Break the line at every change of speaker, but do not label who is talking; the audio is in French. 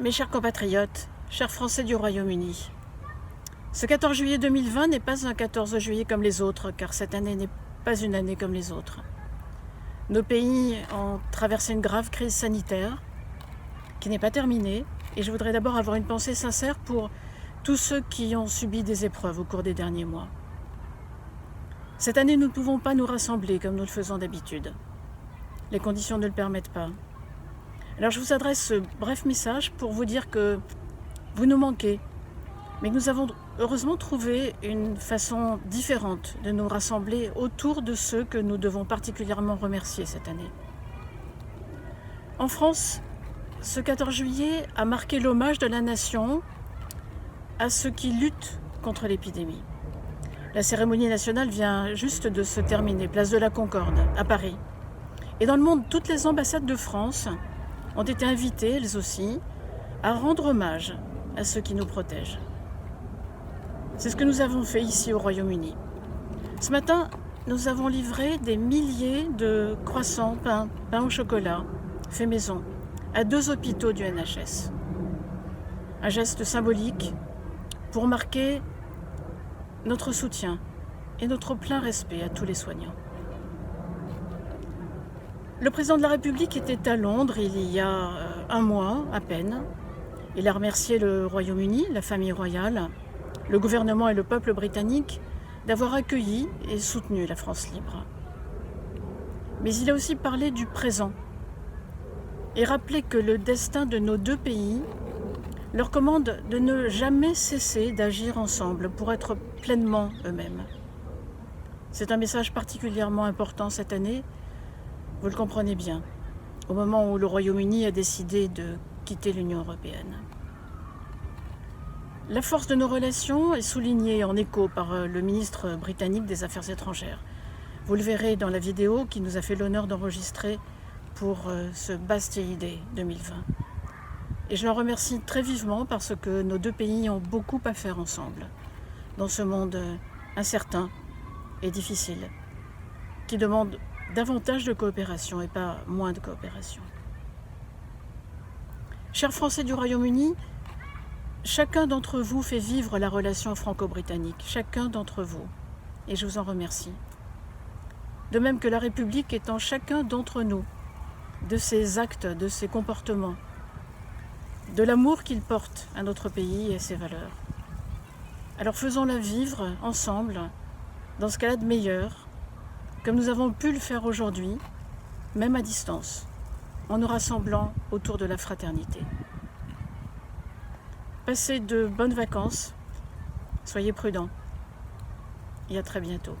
Mes chers compatriotes, chers Français du Royaume-Uni, ce 14 juillet 2020 n'est pas un 14 juillet comme les autres, car cette année n'est pas une année comme les autres. Nos pays ont traversé une grave crise sanitaire qui n'est pas terminée, et je voudrais d'abord avoir une pensée sincère pour tous ceux qui ont subi des épreuves au cours des derniers mois. Cette année, nous ne pouvons pas nous rassembler comme nous le faisons d'habitude. Les conditions ne le permettent pas. Alors je vous adresse ce bref message pour vous dire que vous nous manquez, mais que nous avons heureusement trouvé une façon différente de nous rassembler autour de ceux que nous devons particulièrement remercier cette année. En France, ce 14 juillet a marqué l'hommage de la nation à ceux qui luttent contre l'épidémie. La cérémonie nationale vient juste de se terminer, place de la Concorde, à Paris. Et dans le monde, toutes les ambassades de France ont été invitées, elles aussi, à rendre hommage à ceux qui nous protègent. C'est ce que nous avons fait ici au Royaume-Uni. Ce matin, nous avons livré des milliers de croissants, pain au chocolat, fait maison, à 2 hôpitaux du NHS. Un geste symbolique pour marquer notre soutien et notre plein respect à tous les soignants. Le président de la République était à Londres il y a un mois à peine. Il a remercié le Royaume-Uni, la famille royale, le gouvernement et le peuple britannique d'avoir accueilli et soutenu la France libre. Mais il a aussi parlé du présent et rappelé que le destin de nos 2 pays leur commande de ne jamais cesser d'agir ensemble pour être pleinement eux-mêmes. C'est un message particulièrement important cette année, vous le comprenez bien, au moment où le Royaume-Uni a décidé de quitter l'Union européenne. La force de nos relations est soulignée en écho par le ministre britannique des Affaires étrangères. Vous le verrez dans la vidéo qui nous a fait l'honneur d'enregistrer pour ce Bastille Day 2020. Et je l'en remercie très vivement parce que nos 2 pays ont beaucoup à faire ensemble dans ce monde incertain et difficile, qui demande davantage de coopération et pas moins de coopération. Chers Français du Royaume-Uni, chacun d'entre vous fait vivre la relation franco-britannique, chacun d'entre vous, et je vous en remercie. De même que la République est en chacun d'entre nous, de ses actes, de ses comportements, de l'amour qu'il porte à notre pays et à ses valeurs. Alors faisons-la vivre ensemble, dans ce cas-là de meilleur, comme nous avons pu le faire aujourd'hui, même à distance, en nous rassemblant autour de la fraternité. Passez de bonnes vacances, soyez prudents et à très bientôt.